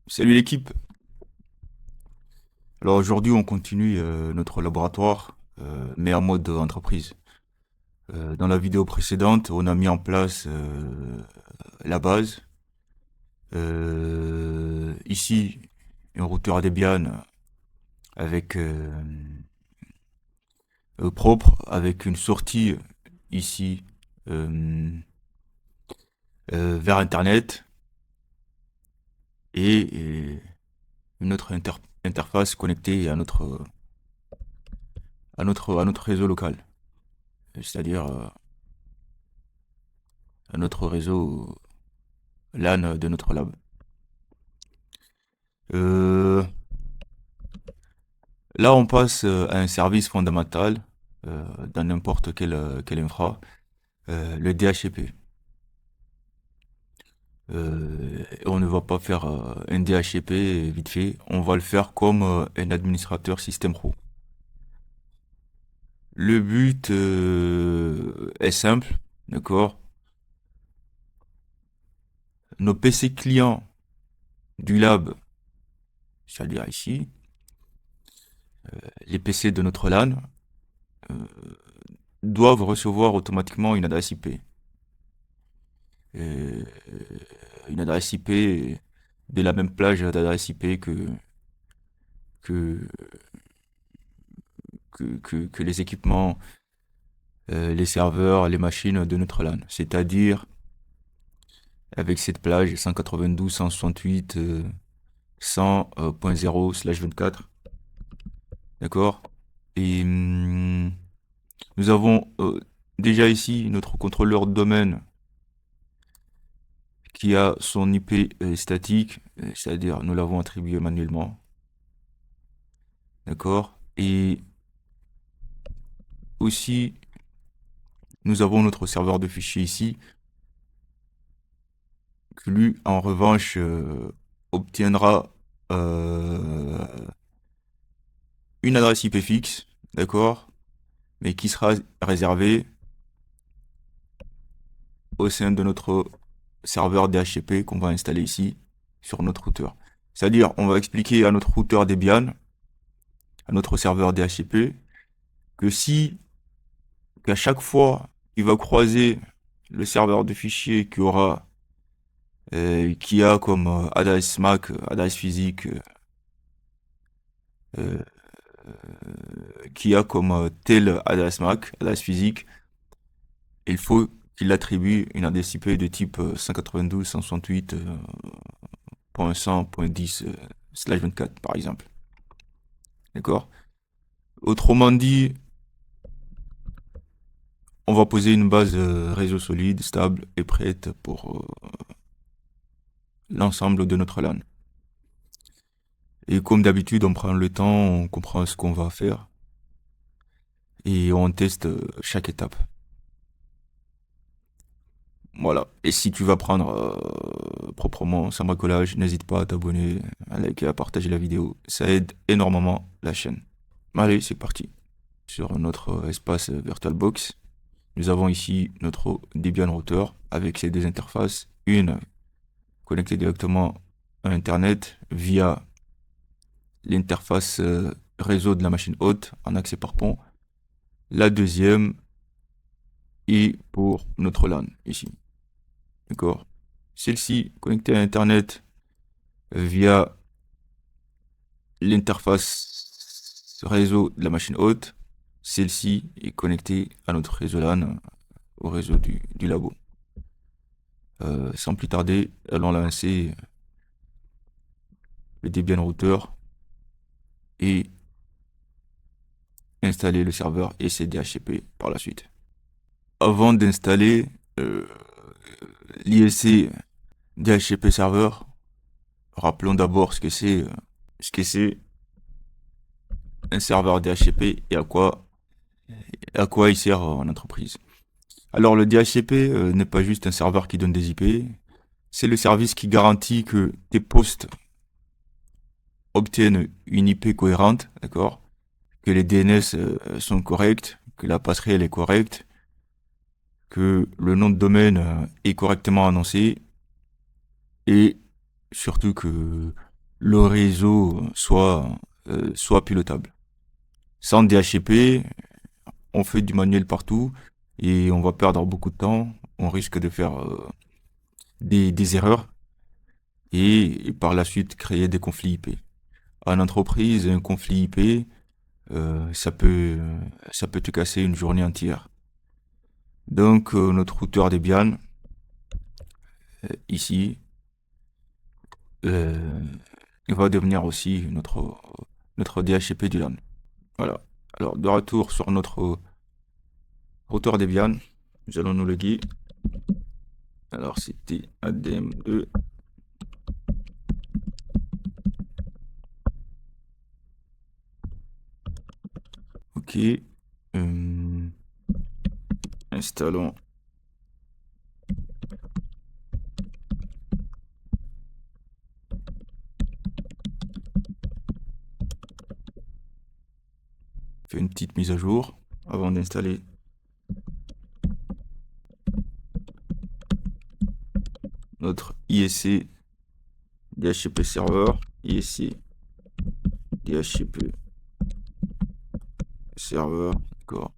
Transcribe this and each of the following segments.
Salut l'équipe. Alors aujourd'hui on continue notre laboratoire, mais en mode entreprise. Dans la vidéo précédente, on a mis en place la base. Ici, un routeur Debian avec propre, avec une sortie ici euh, vers Internet et une autre interface connectée à notre réseau local, c'est-à-dire à notre réseau LAN de notre lab. Euh, Là, on passe à un service fondamental dans n'importe quelle infra, le DHCP. On ne va pas faire un DHCP vite fait, on va le faire comme un administrateur système pro. Le but est simple, d'accord? Nos PC clients du lab, c'est-à-dire ici, les PC de notre LAN, euh, doivent recevoir automatiquement une adresse IP. Euh, une adresse IP de la même plage d'adresse IP que, que les équipements, les serveurs, les machines de notre LAN. C'est-à-dire avec cette plage 192, 168, 100.0/24. D'accord? Et nous avons déjà ici notre contrôleur de domaine qui a son IP statique, c'est-à-dire nous l'avons attribué manuellement. D'accord? Et aussi, nous avons notre serveur de fichiers ici, qui lui, en revanche, obtiendra euh, une adresse IP fixe, d'accord? Mais qui sera réservée au sein de notre serveur DHCP qu'on va installer ici, sur notre routeur. C'est-à-dire, on va expliquer à notre routeur Debian, à notre serveur DHCP, que si, qu'à chaque fois, il va croiser le serveur de fichiers qui a comme adresse MAC, adresse physique, euh, qui a comme telle adresse MAC, adresse physique, il faut qu'il attribue une adresse IP de type 192.168.100.10/24 par exemple. D'accord? Autrement dit, on va poser une base réseau solide, stable et prête pour l'ensemble de notre LAN. Et comme d'habitude, on prend le temps, on comprend ce qu'on va faire et on teste chaque étape. Voilà. Et si tu vas prendre proprement sans bricolage, n'hésite pas à t'abonner, à liker, à partager la vidéo. Ça aide énormément la chaîne. Allez, c'est parti. Sur notre espace VirtualBox, nous avons ici notre Debian router avec ses deux interfaces. Une connectée directement à Internet via l'interface réseau de la machine hôte en accès par pont. La deuxième est pour notre LAN ici. D'accord? Celle-ci connectée à Internet via l'interface réseau de la machine hôte. Celle-ci est connectée à notre réseau LAN, au réseau du labo. Sans plus tarder, allons lancer le Debian router et installer le serveur et ses DHCP par la suite. Avant d'installer euh, l'ISC DHCP serveur, rappelons d'abord ce que c'est un serveur DHCP et à quoi il sert en entreprise. Alors le DHCP n'est pas juste un serveur qui donne des IP, c'est le service qui garantit que tes postes obtiennent une IP cohérente, d'accord? Que les DNS sont corrects, que la passerelle est correcte, que le nom de domaine est correctement annoncé et surtout que le réseau soit pilotable. Sans DHCP, on fait du manuel partout et on va perdre beaucoup de temps. On risque de faire des erreurs et par la suite créer des conflits IP. En entreprise, un conflit IP, ça peut te casser une journée entière. Donc notre routeur Debian, ici, euh, il va devenir aussi notre DHCP du LAN. Voilà. Alors de retour sur notre routeur Debian, nous allons nous loguer. Alors c'était ADM2. Ok. Installons. Fait une petite mise à jour avant d'installer notre ISC DHCP serveur. ISC DHCP serveur. D'accord.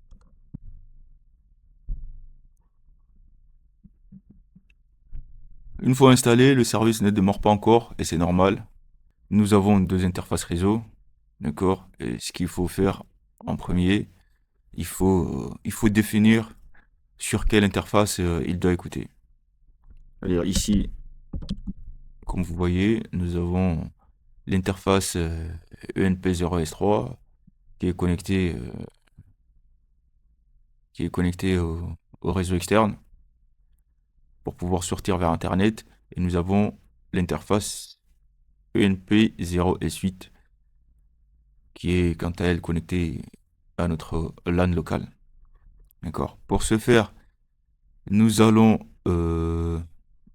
Une fois installé, le service ne démarre pas encore et c'est normal. Nous avons deux interfaces réseau. D'accord. Et ce qu'il faut faire en premier, il faut définir sur quelle interface il doit écouter. C'est-à-dire ici, comme vous voyez, nous avons l'interface ENP0S3 qui est connectée au réseau externe pour pouvoir sortir vers Internet. Et nous avons l'interface ENP0S8 qui est quant à elle connectée à notre LAN local. D'accord. Pour ce faire, nous allons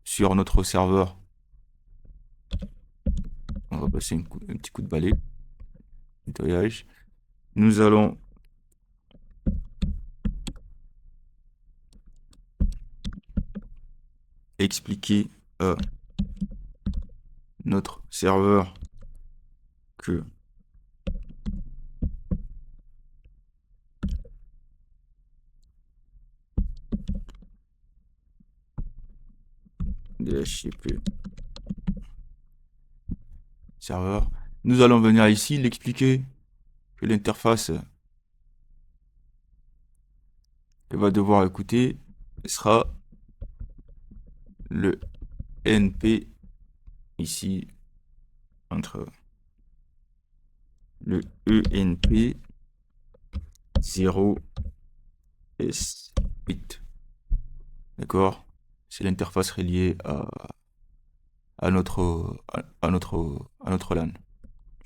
sur notre serveur, on va passer un petit coup de balai, nettoyage. Nous allons expliquer à notre serveur que DHCP serveur. Nous allons venir ici l'expliquer que l'interface qu'elle va devoir écouter sera le NP ici entre le ENP 0 S8. D'accord? C'est l'interface reliée à notre LAN.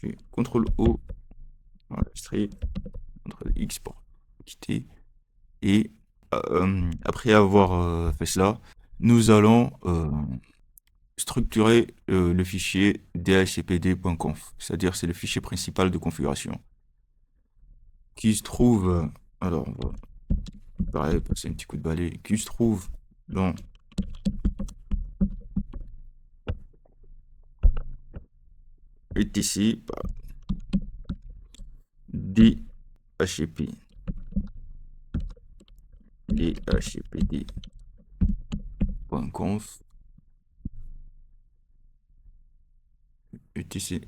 CTRL O, enregistrer, CTRL X pour quitter. Et après avoir fait cela, nous allons structurer le fichier dhcpd.conf, c'est-à-dire c'est le fichier principal de configuration qui se trouve, alors on va pareil passer un petit coup de balai, qui se trouve dans etc dhcp dhcpd.conf etc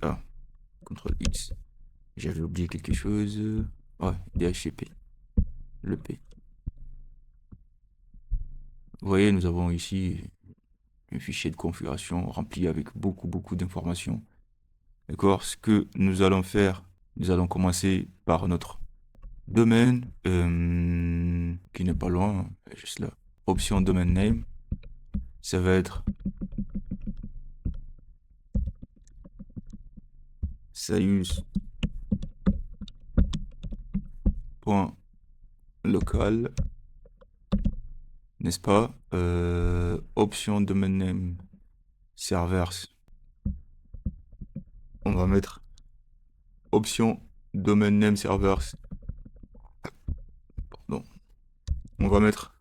CTRL X. J'avais oublié quelque chose. Ouais, DHCP. Le P. Vous voyez, nous avons ici un fichier de configuration rempli avec beaucoup d'informations. D'accord. Ce que nous allons faire, nous allons commencer par notre domaine qui n'est pas loin, juste là. Option domaine name. Ça va être sayus.local, n'est-ce pas? Option domaine name servers. On va mettre option domaine name servers. Pardon. On va mettre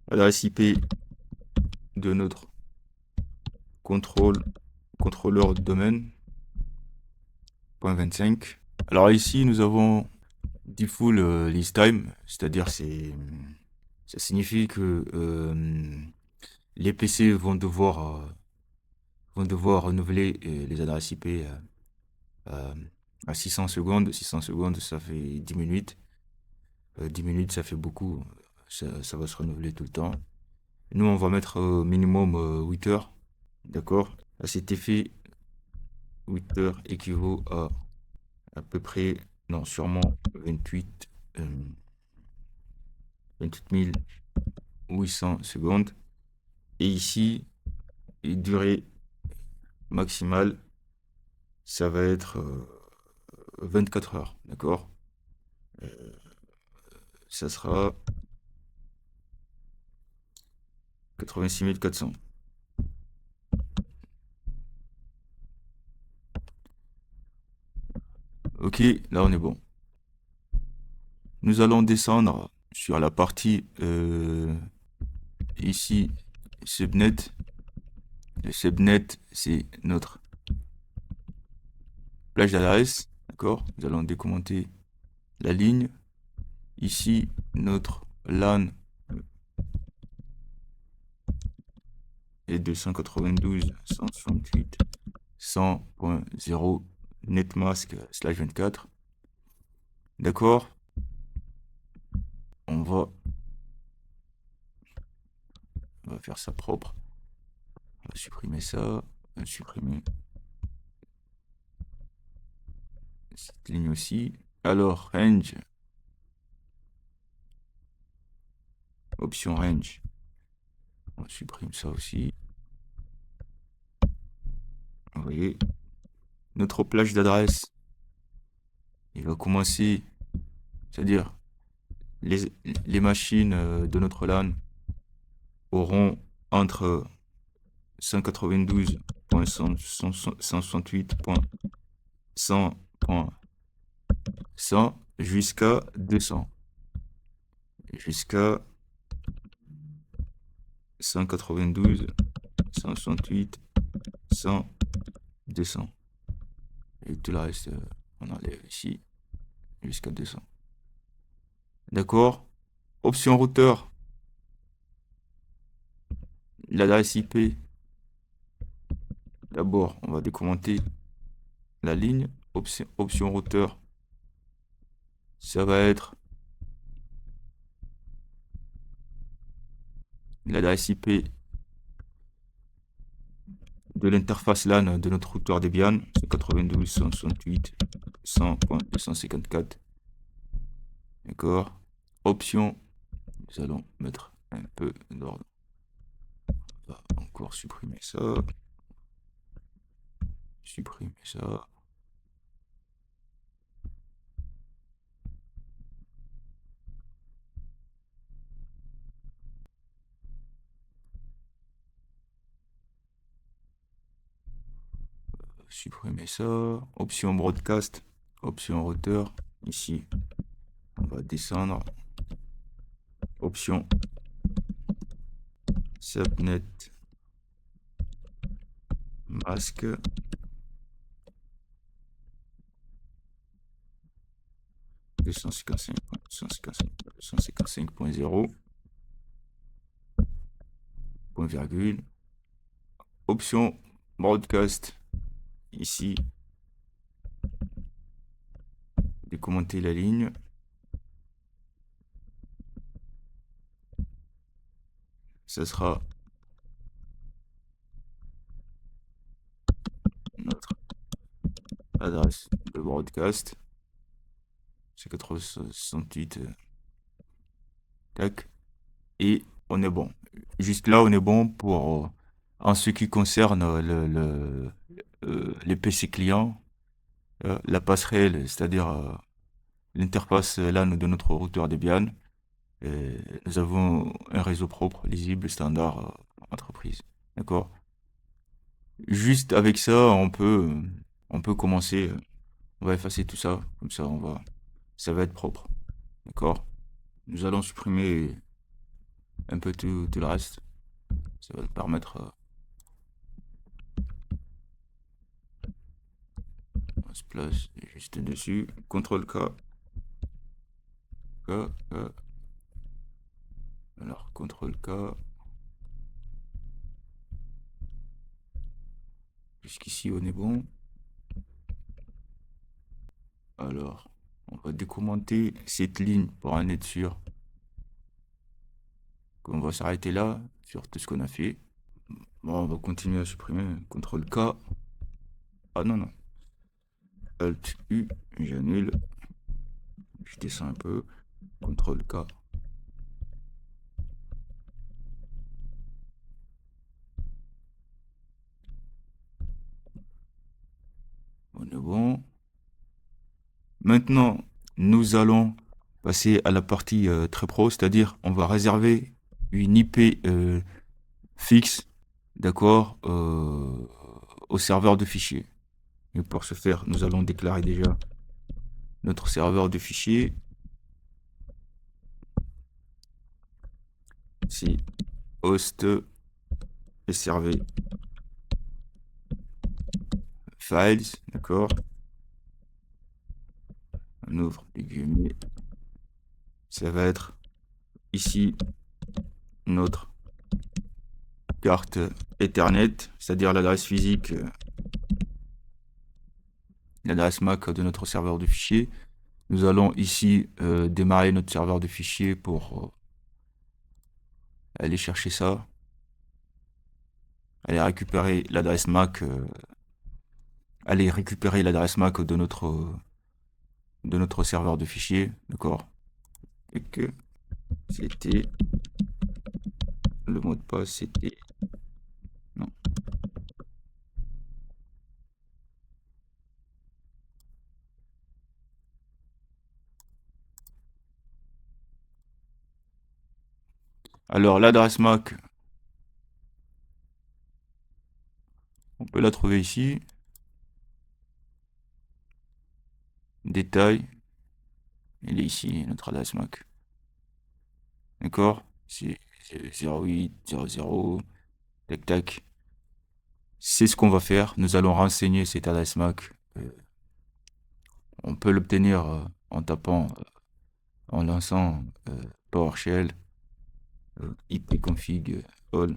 l'adresse IP de notre contrôle contrôleur de domaine, .25. Alors ici, nous avons default list time, c'est-à-dire ça signifie que les PC vont devoir renouveler les adresses IP euh, à 600 secondes. 600 secondes, ça fait 10 minutes. 10 minutes, ça fait beaucoup. Ça va se renouveler tout le temps. Nous, on va mettre minimum 8 heures. D'accord? À cet effet, 8 heures équivaut à peu près, non, sûrement 28, 28 800 secondes. Et ici, durée maximale, ça va être 24 heures. D'accord? Ça sera 86 400. Ok, là on est bon. Nous allons descendre sur la partie ici, subnet. Le subnet, c'est notre plage d'adresse. D'accord? Nous allons décommenter la ligne. Ici, notre LAN est 292.168.100.0 netmask/24. D'accord? On va faire ça propre. On va supprimer ça. On va supprimer cette ligne aussi. Alors, range. Option range. On supprime ça aussi. Vous voyez, notre plage d'adresse, il va commencer, c'est-à-dire les machines de notre LAN auront entre 192.168.100.100 jusqu'à 200. Jusqu'à 192.168.100. 200. Et tout le reste, on enlève ici jusqu'à 200. D'accord? Option routeur. L'adresse IP. D'abord, on va décommenter la ligne. Option routeur. Ça va être l'adresse IP de l'interface LAN de notre routeur Debian. C'est 92.168.100.254. D'accord? Option. Nous allons mettre un peu d'ordre. On va encore supprimer ça. Supprimer ça. Supprimer ça. Option broadcast. Option routeur. Ici, on va descendre. Option subnet masque. 255.0. Point virgule. Option broadcast. Ici, décommenter la ligne. Ça sera notre adresse de broadcast. C'est 468. Tac. Et on est bon. Jusque là, on est bon pour en ce qui concerne les PC clients, la passerelle, c'est-à-dire l'interface LAN de notre routeur Debian. Nous avons un réseau propre, lisible, standard entreprise. D'accord? Juste avec ça, on peut commencer. On va effacer tout ça. Comme ça, ça va être propre. D'accord? Nous allons supprimer un peu tout le reste. Ça va nous permettre se place juste dessus. CTRL K. Alors, CTRL K. Jusqu'ici, on est bon. Alors, on va décommenter cette ligne pour en être sûr qu'on va s'arrêter là sur tout ce qu'on a fait. Bon, on va continuer à supprimer. CTRL K. Ah non, non. Alt U, j'annule. Je descends un peu. CTRL K. On est bon. Maintenant, nous allons passer à la partie très pro, c'est-à-dire on va réserver une IP fixe, d'accord, au serveur de fichiers. Et pour ce faire, nous allons déclarer déjà notre serveur de fichiers. C'est host srv files, d'accord. On ouvre les guillemets. Ça va être ici notre carte Ethernet, c'est-à-dire l'adresse physique, l'adresse MAC de notre serveur de fichiers. Nous allons ici démarrer notre serveur de fichiers pour aller chercher ça. Aller récupérer l'adresse MAC. Aller récupérer l'adresse MAC de notre serveur de fichiers. D'accord. Et que c'était le mot de passe, c'était non. Alors l'adresse MAC, on peut la trouver ici. Détail. Elle est ici, notre adresse MAC. D'accord. C'est 0800. Tac tac. C'est ce qu'on va faire. Nous allons renseigner cette adresse MAC. On peut l'obtenir en tapant, en lançant PowerShell, ipconfig all,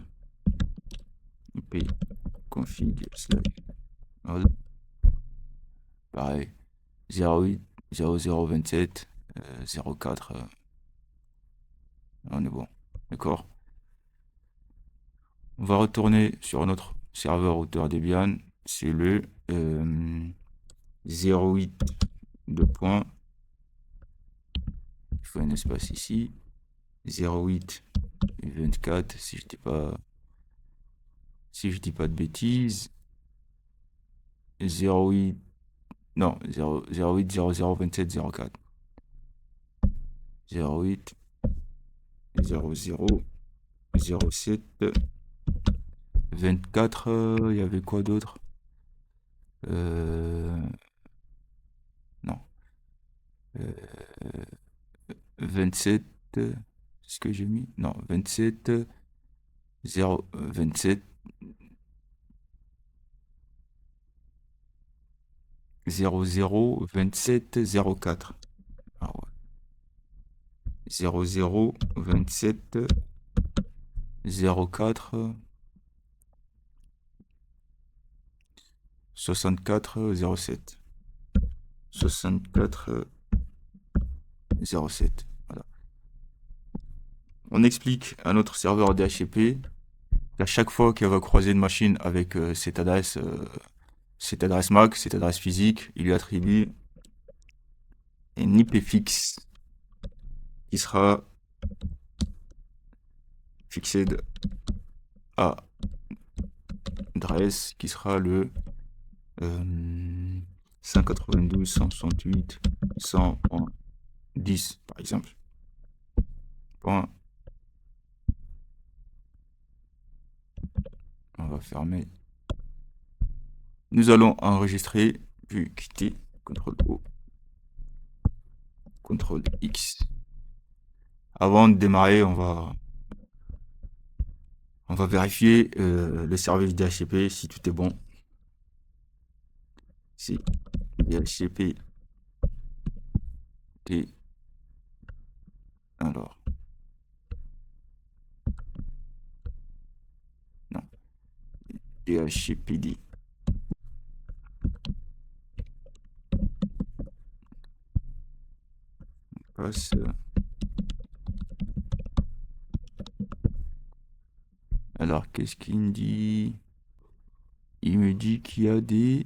ipconfig all, pareil, 08 0027 04, on est bon, d'accord. On va retourner sur notre serveur routeur Debian, c'est le 08 de point, il faut un espace ici, 08 24 si je dis pas de bêtises, 08 non 08 00 27 04 08 00 07 24. Il y avait quoi d'autre? Non. 27. C'est ce que j'ai mis? Non, 27. 0, 27. 00 27 04. Ah ouais. 00 27 04 64 07. 64 07. Voilà. On explique à notre serveur DHCP qu'à chaque fois qu'elle va croiser une machine avec cette adresse MAC, cette adresse physique, il lui attribue un IP fixe qui sera fixé à adresse qui sera le 192.168.100.10 par exemple. Point. On va fermer. Nous allons enregistrer, puis quitter, CTRL O, CTRL X. Avant de démarrer, on va vérifier le service DHCP si tout est bon. C'est DHCP T. Alors, non, DHCPD. Passe. Alors, qu'est-ce qu'il me dit? Il me dit qu'il y a des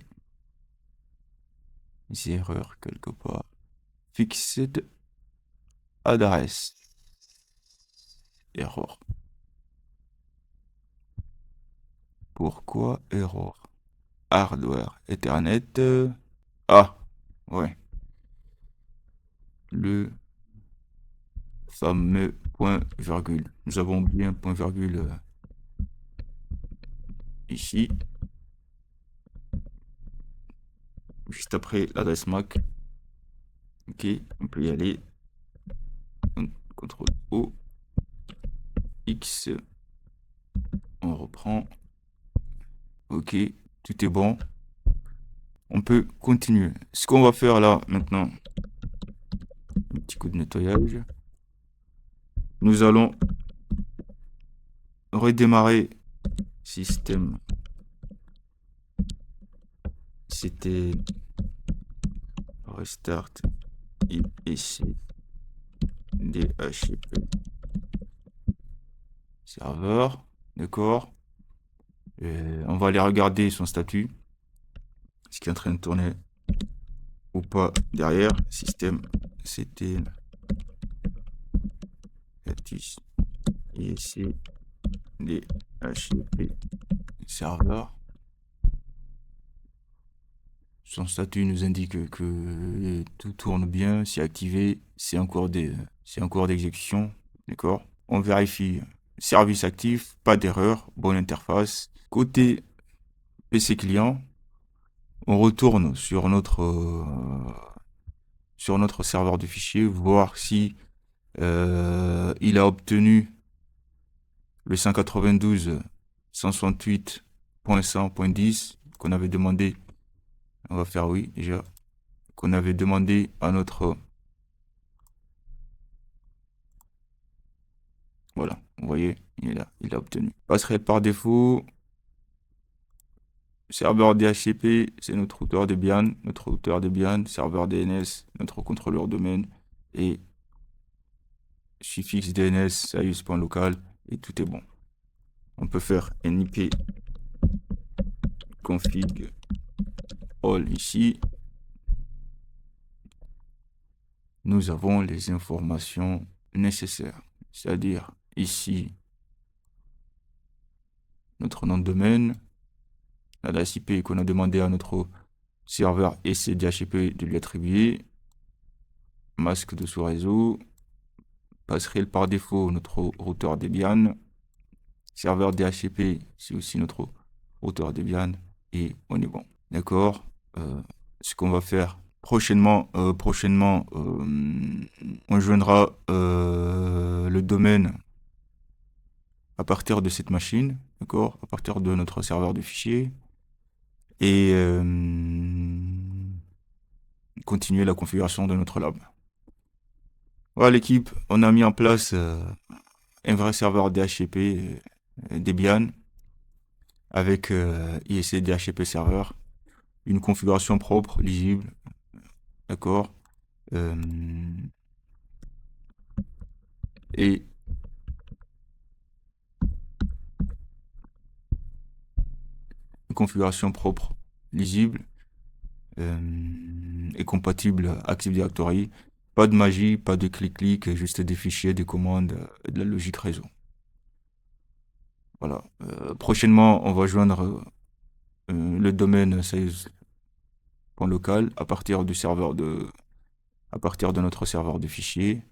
erreurs quelque part. Fixed address. Erreur. Pourquoi erreur? Hardware Ethernet. Ah, ouais. Le fameux point virgule. Nous avons oublié un point virgule ici. Juste après l'adresse MAC. Ok, on peut y aller. CTRL O. X. On reprend. Ok, tout est bon. On peut continuer. Ce qu'on va faire là maintenant, un petit coup de nettoyage. Nous allons redémarrer système. C'était restart IPC DHCP serveur. D'accord. On va aller regarder son statut. Ce qui est en train de tourner ou pas derrière. Système c'était status IPC DHCP serveur. Son statut nous indique que tout tourne bien, c'est activé, c'est en cours d'exécution, d'accord. On vérifie service actif, pas d'erreur, bonne interface. Côté PC client, on retourne sur notre serveur de fichiers, voir si il a obtenu le 192.168.100.10 qu'on avait demandé. On va faire oui déjà. Qu'on avait demandé à notre... Voilà, vous voyez, il est là, il a obtenu. Passerelle par défaut. Serveur DHCP, c'est notre routeur Debian. Notre routeur Debian, serveur DNS, notre contrôleur domaine. Et suffixe DNS, saius.local. Et tout est bon. On peut faire nip config all ici. Nous avons les informations nécessaires. C'est-à-dire ici, notre nom de domaine, l'adresse IP qu'on a demandé à notre serveur ECDHCP de lui attribuer, masque de sous-réseau, passerelle par défaut, notre routeur Debian, serveur DHCP, c'est aussi notre routeur Debian, et on est bon. D'accord. Ce qu'on va faire prochainement, on joindra le domaine à partir de cette machine, d'accord, à partir de notre serveur de fichiers, et continuer la configuration de notre lab. Voilà l'équipe, on a mis en place un vrai serveur DHCP Debian avec ISC DHCP serveur, une configuration propre, lisible, d'accord, et une configuration propre, lisible, et compatible Active Directory. Pas de magie, pas de clic-clic, juste des fichiers, des commandes, de la logique réseau. Voilà. Prochainement, on va joindre le domaine sales.local à partir de notre serveur de fichiers.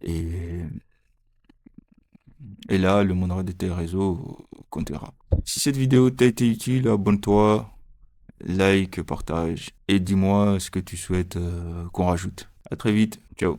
Et là, le MonRDT réseau comptera. Si cette vidéo t'a été utile, abonne-toi, like, partage et dis-moi ce que tu souhaites qu'on rajoute. À très vite. Ciao.